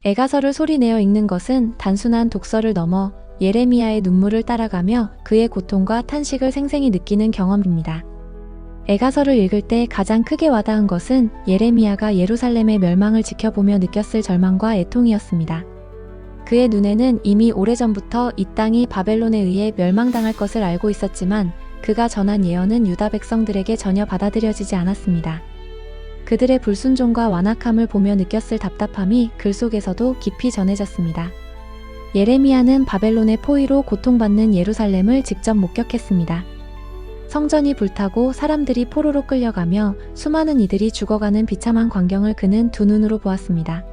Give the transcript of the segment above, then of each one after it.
에가서를 소리내어 읽는 것은 단순한 독서를 넘어 예레미야의 눈물을 따라가며 그의 고통과 탄식을 생생히 느끼는 경험입니다. 에가서를 읽을 때 가장 크게 와닿은 것은 예레미야가 예루살렘의 멸망을 지켜보며 느꼈을 절망과 애통이었습니다. 그의 눈에는 이미 오래전부터 이 땅이 바벨론에 의해 멸망당할 것을 알고 있었지만 그가 전한 예언은 유다 백성들에게 전혀 받아들여지지 않았습니다. 그들의 불순종과 완악함을 보며 느꼈을 답답함이 글 속에서도 깊이 전해졌습니다. 예레미야는 바벨론의 포위로 고통받는 예루살렘을 직접 목격했습니다. 성전이 불타고 사람들이 포로로 끌려가며 수많은 이들이 죽어가는 비참한 광경을 그는 두 눈으로 보았습니다.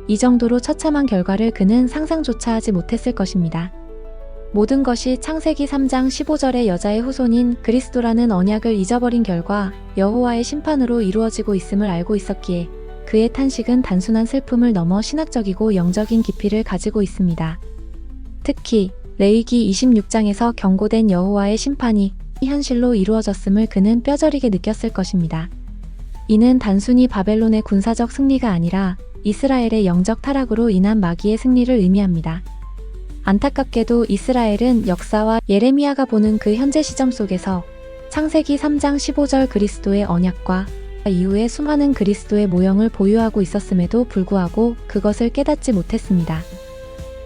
이 정도로 처참한 결과를 그는 상상조차 하지 못했을 것입니다. 모든 것이 창세기 3장 15절의 여자의 후손인 그리스도라는 언약을 잊어버린 결과 여호와의 심판으로 이루어지고 있음을 알고 있었기에 그의 탄식은 단순한 슬픔을 넘어 신학적이고 영적인 깊이를 가지고 있습니다. 특히 레위기 26장에서 경고된 여호와의 심판이 현실로 이루어졌음을 그는 뼈저리게 느꼈을 것입니다. 이는 단순히 바벨론의 군사적 승리가 아니라 이스라엘의 영적 타락으로 인한 마귀의 승리를 의미합니다. 안타깝게도 이스라엘은 역사와 예레미야가 보는 그 현재 시점 속에서 창세기 3장 15절 그리스도의 언약과 이후에 수많은 그리스도의 모형을 보유하고 있었음에도 불구하고 그것을 깨닫지 못했습니다.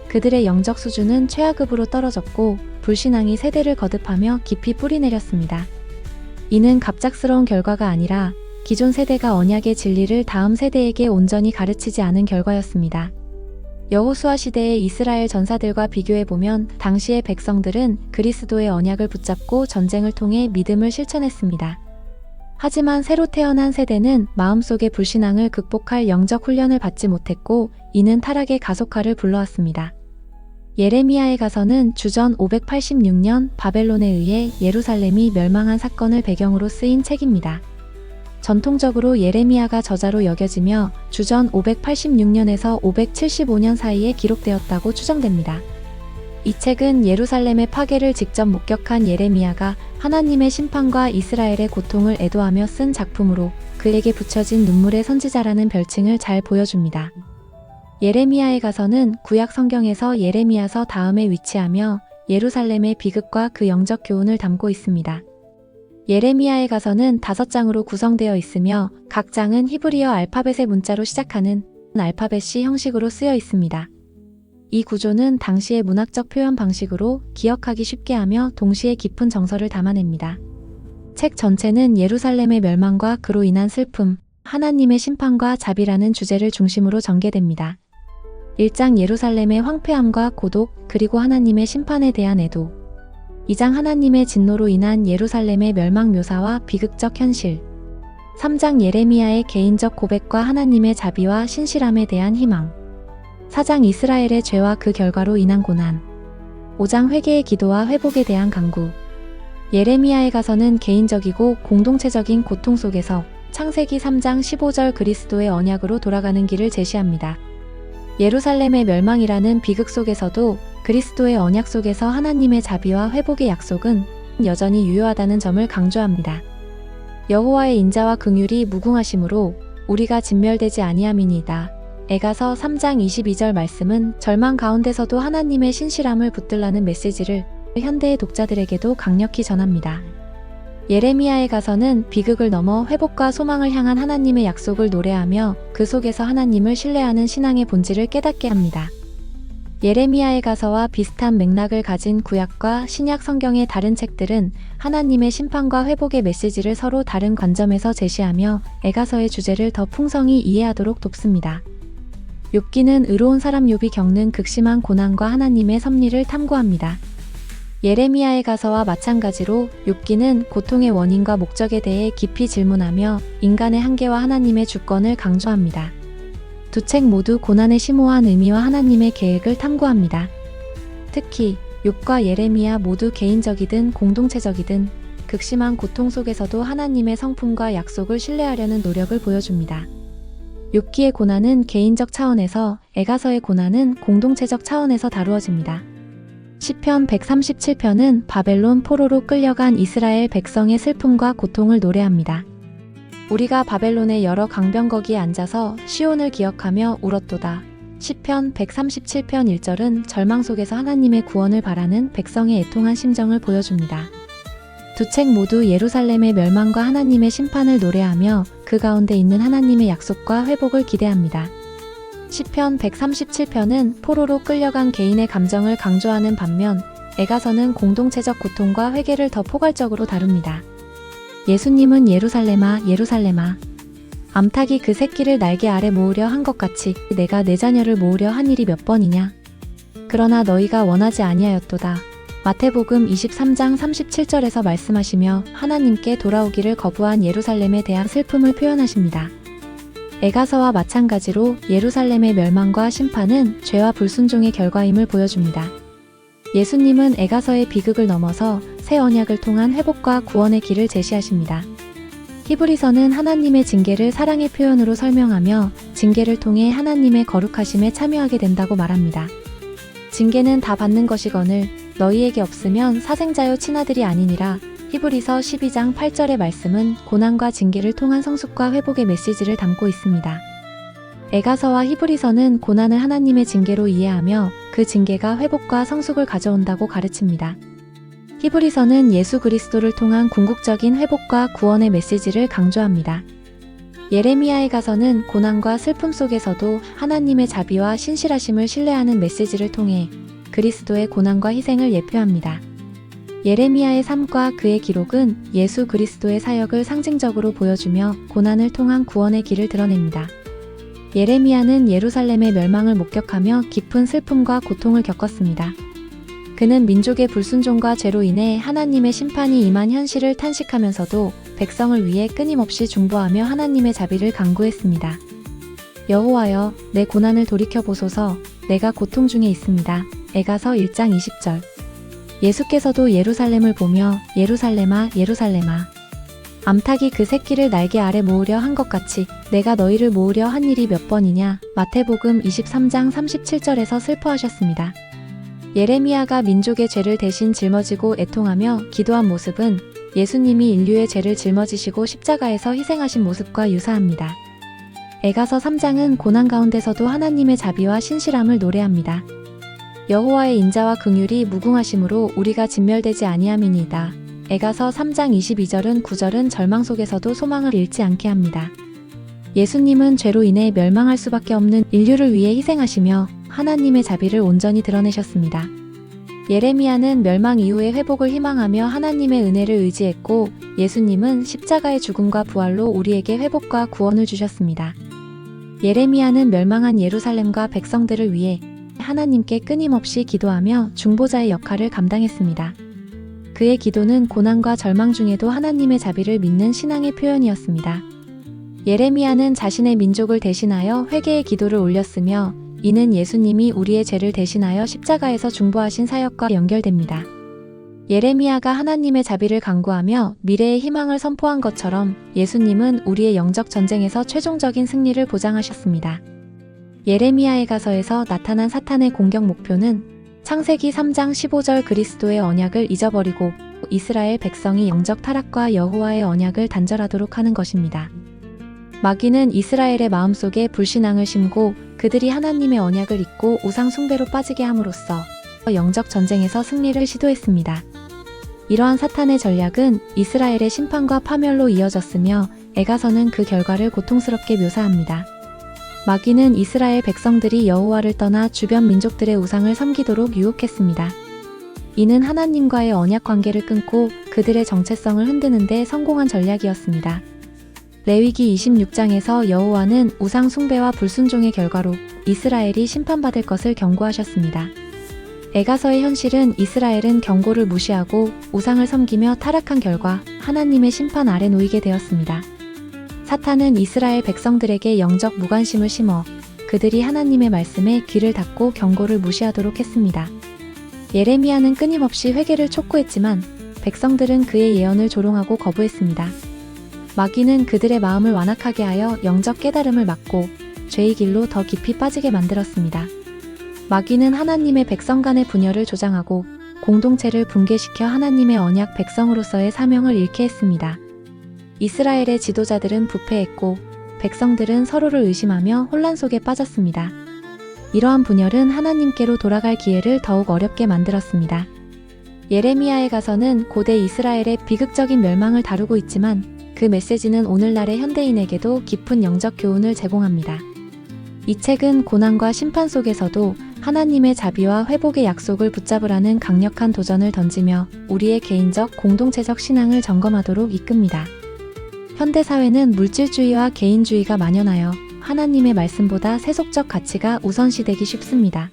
그들의 영적 수준은 최하급으로 떨어졌고 불신앙이 세대를 거듭하며 깊이 뿌리내렸습니다. 이는 갑작스러운 결과가 아니라 기존 세대가 언약의 진리를 다음 세대에게 온전히 가르치지 않은 결과였습니다. 여호수아 시대의 이스라엘 전사들과 비교해보면 당시의 백성들은 그리스도의 언약을 붙잡고 전쟁을 통해 믿음을 실천했습니다. 하지만 새로 태어난 세대는 마음속의 불신앙을 극복할 영적 훈련을 받지 못했고 이는 타락의 가속화를 불러왔습니다. 예레미야의 가서는 주전 586년 바벨론에 의해 예루살렘이 멸망한 사건을 배경으로 쓰인 책입니다. 전통적으로 예레미야가 저자로 여겨지며 주전 586년에서 575년 사이에 기록되었다고 추정됩니다. 이 책은 예루살렘의 파괴를 직접 목격한 예레미야가 하나님의 심판과 이스라엘의 고통을 애도하며 쓴 작품으로 그에게 붙여진 눈물의 선지자라는 별칭을 잘 보여줍니다. 예레미야의 가서는 구약 성경에서 예레미야서 다음에 위치하며 예루살렘의 비극과 그 영적 교훈을 담고 있습니다. 예레미야의 가서는 5장으로 구성되어 있으며 각 장은 히브리어 알파벳의 문자로 시작하는 알파벳 형식으로 쓰여 있습니다. 이 구조는 당시의 문학적 표현 방식으로 기억하기 쉽게 하며 동시에 깊은 정서를 담아냅니다. 책 전체는 예루살렘의 멸망과 그로 인한 슬픔, 하나님의 심판과 자비라는 주제를 중심으로 전개됩니다. 1장 예루살렘의 황폐함과 고독, 그리고 하나님의 심판에 대한 애도. 2장 하나님의 진노로 인한 예루살렘의 멸망 묘사와 비극적 현실. 3장 예레미야의 개인적 고백과 하나님의 자비와 신실함에 대한 희망. 4장 이스라엘의 죄와 그 결과로 인한 고난. 5장 회개의 기도와 회복에 대한 강구. 예레미야의 가서는 개인적이고 공동체적인 고통 속에서 창세기 3장 15절 그리스도의 언약으로 돌아가는 길을 제시합니다. 예루살렘의 멸망이라는 비극 속에서도 그리스도의 언약 속에서 하나님의 자비와 회복의 약속은 여전히 유효하다는 점을 강조합니다. 여호와의 인자와 긍휼이 무궁하심으로 우리가 진멸되지 아니함이니이다. 에가서 3장 22절 말씀은 절망 가운데서도 하나님의 신실함을 붙들라는 메시지를 현대의 독자들에게도 강력히 전합니다. 예레미야의 가서는 비극을 넘어 회복과 소망을 향한 하나님의 약속을 노래하며 그 속에서 하나님을 신뢰하는 신앙의 본질을 깨닫게 합니다. 예레미야의 가서와 비슷한 맥락을 가진 구약과 신약 성경의 다른 책들은 하나님의 심판과 회복의 메시지를 서로 다른 관점에서 제시하며 에가서의 주제를 더 풍성히 이해하도록 돕습니다. 욥기는 의로운 사람 욥이 겪는 극심한 고난과 하나님의 섭리를 탐구합니다. 예레미야의 가서와 마찬가지로 욥기는 고통의 원인과 목적에 대해 깊이 질문하며 인간의 한계와 하나님의 주권을 강조합니다. 두 책 모두 고난의 심오한 의미와 하나님의 계획을 탐구합니다. 특히 욥과 예레미야 모두 개인적이든 공동체적이든 극심한 고통 속에서도 하나님의 성품과 약속을 신뢰하려는 노력을 보여줍니다. 욥기의 고난은 개인적 차원에서, 에가서의 고난은 공동체적 차원에서 다루어집니다. 시편 137편은 바벨론 포로로 끌려간 이스라엘 백성의 슬픔과 고통을 노래합니다. 우리가 바벨론의 여러 강변 거기에 앉아서 시온을 기억하며 울었도다. 시편 137편 1절은 절망 속에서 하나님의 구원을 바라는 백성의 애통한 심정을 보여줍니다. 두 책 모두 예루살렘의 멸망과 하나님의 심판을 노래하며 그 가운데 있는 하나님의 약속과 회복을 기대합니다. 시편 137편은 포로로 끌려간 개인의 감정을 강조하는 반면 애가서는 공동체적 고통과 회개를 더 포괄적으로 다룹니다. 예수님은 예루살렘아 예루살렘아 암탉이 그 새끼를 날개 아래 모으려 한 것 같이 내가 내 자녀를 모으려 한 일이 몇 번이냐. 그러나 너희가 원하지 아니하였도다. 마태복음 23장 37절에서 말씀하시며 하나님께 돌아오기를 거부한 예루살렘에 대한 슬픔을 표현하십니다. 애가서와 마찬가지로 예루살렘의 멸망과 심판은 죄와 불순종의 결과임을 보여줍니다. 예수님은 애가서의 비극을 넘어서 새 언약을 통한 회복과 구원의 길을 제시하십니다. 히브리서는 하나님의 징계를 사랑의 표현으로 설명하며 징계를 통해 하나님의 거룩하심에 참여하게 된다고 말합니다. 징계는 다 받는 것이거늘 너희에게 없으면 사생자요 친아들이 아니니라. 히브리서 12장 8절의 말씀은 고난과 징계를 통한 성숙과 회복의 메시지를 담고 있습니다. 애가서와 히브리서는 고난을 하나님의 징계로 이해하며 그 징계가 회복과 성숙을 가져온다고 가르칩니다. 히브리서는 예수 그리스도를 통한 궁극적인 회복과 구원의 메시지를 강조합니다. 예레미야에 가서는 고난과 슬픔 속에서도 하나님의 자비와 신실하심을 신뢰하는 메시지를 통해 그리스도의 고난과 희생을 예표합니다. 예레미야의 삶과 그의 기록은 예수 그리스도의 사역을 상징적으로 보여주며 고난을 통한 구원의 길을 드러냅니다. 예레미야는 예루살렘의 멸망을 목격하며 깊은 슬픔과 고통을 겪었습니다. 그는 민족의 불순종과 죄로 인해 하나님의 심판이 임한 현실을 탄식하면서도 백성을 위해 끊임없이 중보하며 하나님의 자비를 간구했습니다. 여호와여, 내 고난을 돌이켜보소서. 내가 고통 중에 있습니다. 애가서 1장 20절. 예수께서도 예루살렘을 보며 예루살렘아 예루살렘아 암탉이 그 새끼를 날개 아래 모으려 한 것 같이 내가 너희를 모으려 한 일이 몇 번이냐. 마태복음 23장 37절에서 슬퍼하셨습니다. 예레미야가 민족의 죄를 대신 짊어지고 애통하며 기도한 모습은 예수님이 인류의 죄를 짊어지시고 십자가에서 희생하신 모습과 유사합니다. 애가서 3장은 고난 가운데서도 하나님의 자비와 신실함을 노래합니다. 여호와의 인자와 긍휼이 무궁하심으로 우리가 진멸되지 아니함이니이다. 애가서 3장 22절은 9절은 절망 속에서도 소망을 잃지 않게 합니다. 예수님은 죄로 인해 멸망할 수밖에 없는 인류를 위해 희생하시며 하나님의 자비를 온전히 드러내셨습니다. 예레미야는 멸망 이후의 회복을 희망하며 하나님의 은혜를 의지했고 예수님은 십자가의 죽음과 부활로 우리에게 회복과 구원을 주셨습니다. 예레미야는 멸망한 예루살렘과 백성들을 위해 하나님께 끊임없이 기도하며 중보자의 역할을 감당했습니다. 그의 기도는 고난과 절망 중에도 하나님의 자비를 믿는 신앙의 표현이었습니다. 예레미야는 자신의 민족을 대신하여 회개의 기도를 올렸으며 이는 예수님이 우리의 죄를 대신하여 십자가에서 중보하신 사역과 연결됩니다. 예레미야가 하나님의 자비를 간구하며 미래의 희망을 선포한 것처럼 예수님은 우리의 영적 전쟁에서 최종적인 승리를 보장하셨습니다. 예레미야에 가서에서 나타난 사탄의 공격 목표는 창세기 3장 15절 그리스도의 언약을 잊어버리고 이스라엘 백성이 영적 타락과 여호와의 언약을 단절하도록 하는 것입니다. 마귀는 이스라엘의 마음속에 불신앙을 심고 그들이 하나님의 언약을 잊고 우상 숭배로 빠지게 함으로써 영적 전쟁에서 승리를 시도했습니다. 이러한 사탄의 전략은 이스라엘의 심판과 파멸로 이어졌으며 애가서는 그 결과를 고통스럽게 묘사합니다. 마귀는 이스라엘 백성들이 여호와를 떠나 주변 민족들의 우상을 섬기도록 유혹했습니다. 이는 하나님과의 언약 관계를 끊고 그들의 정체성을 흔드는 데 성공한 전략이었습니다. 레위기 26장에서 여호와는 우상 숭배와 불순종의 결과로 이스라엘이 심판받을 것을 경고하셨습니다. 애가서의 현실은 이스라엘은 경고를 무시하고 우상을 섬기며 타락한 결과 하나님의 심판 아래 놓이게 되었습니다. 사탄은 이스라엘 백성들에게 영적 무관심을 심어 그들이 하나님의 말씀에 귀를 닫고 경고를 무시하도록 했습니다. 예레미야는 끊임없이 회개를 촉구했지만 백성들은 그의 예언을 조롱하고 거부했습니다. 마귀는 그들의 마음을 완악하게 하여 영적 깨달음을 막고 죄의 길로 더 깊이 빠지게 만들었습니다. 마귀는 하나님의 백성 간의 분열을 조장하고 공동체를 붕괴시켜 하나님의 언약 백성으로서의 사명을 잃게 했습니다. 이스라엘의 지도자들은 부패했고 백성들은 서로를 의심하며 혼란 속에 빠졌습니다. 이러한 분열은 하나님께로 돌아갈 기회를 더욱 어렵게 만들었습니다. 예레미야에 가서는 고대 이스라엘의 비극적인 멸망을 다루고 있지만 그 메시지는 오늘날의 현대인에게도 깊은 영적 교훈을 제공합니다. 이 책은 고난과 심판 속에서도 하나님의 자비와 회복의 약속을 붙잡으라는 강력한 도전을 던지며 우리의 개인적, 공동체적 신앙을 점검하도록 이끕니다. 현대사회는 물질주의와 개인주의가 만연하여 하나님의 말씀보다 세속적 가치가 우선시되기 쉽습니다.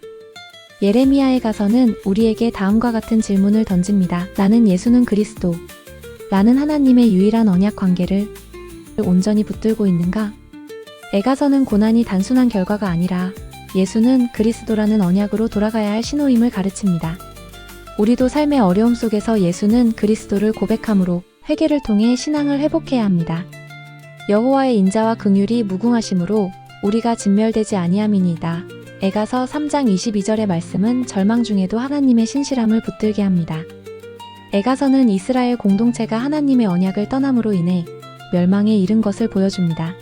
예레미야에 가서는 우리에게 다음과 같은 질문을 던집니다. 나는 예수는 그리스도, 라는 하나님의 유일한 언약 관계를 온전히 붙들고 있는가? 에가서는 고난이 단순한 결과가 아니라 예수는 그리스도라는 언약으로 돌아가야 할 신호임을 가르칩니다. 우리도 삶의 어려움 속에서 예수는 그리스도를 고백함으로 회개를 통해 신앙을 회복해야 합니다. 여호와의 인자와 긍휼이 무궁하심으로 우리가 진멸되지 아니함이니이다. 에가서 3장 22절의 말씀은 절망 중에도 하나님의 신실함을 붙들게 합니다. 에가서는 이스라엘 공동체가 하나님의 언약을 떠남으로 인해 멸망에 이른 것을 보여줍니다.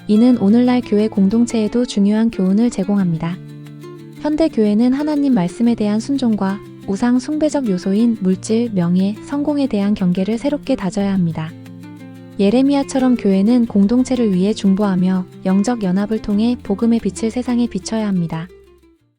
이는 오늘날 교회 공동체에도 중요한 교훈을 제공합니다. 현대 교회는 하나님 말씀에 대한 순종과 우상 숭배적 요소인 물질, 명예, 성공에 대한 경계를 새롭게 다져야 합니다. 예레미야처럼 교회는 공동체를 위해 중보하며 영적 연합을 통해 복음의 빛을 세상에 비춰야 합니다.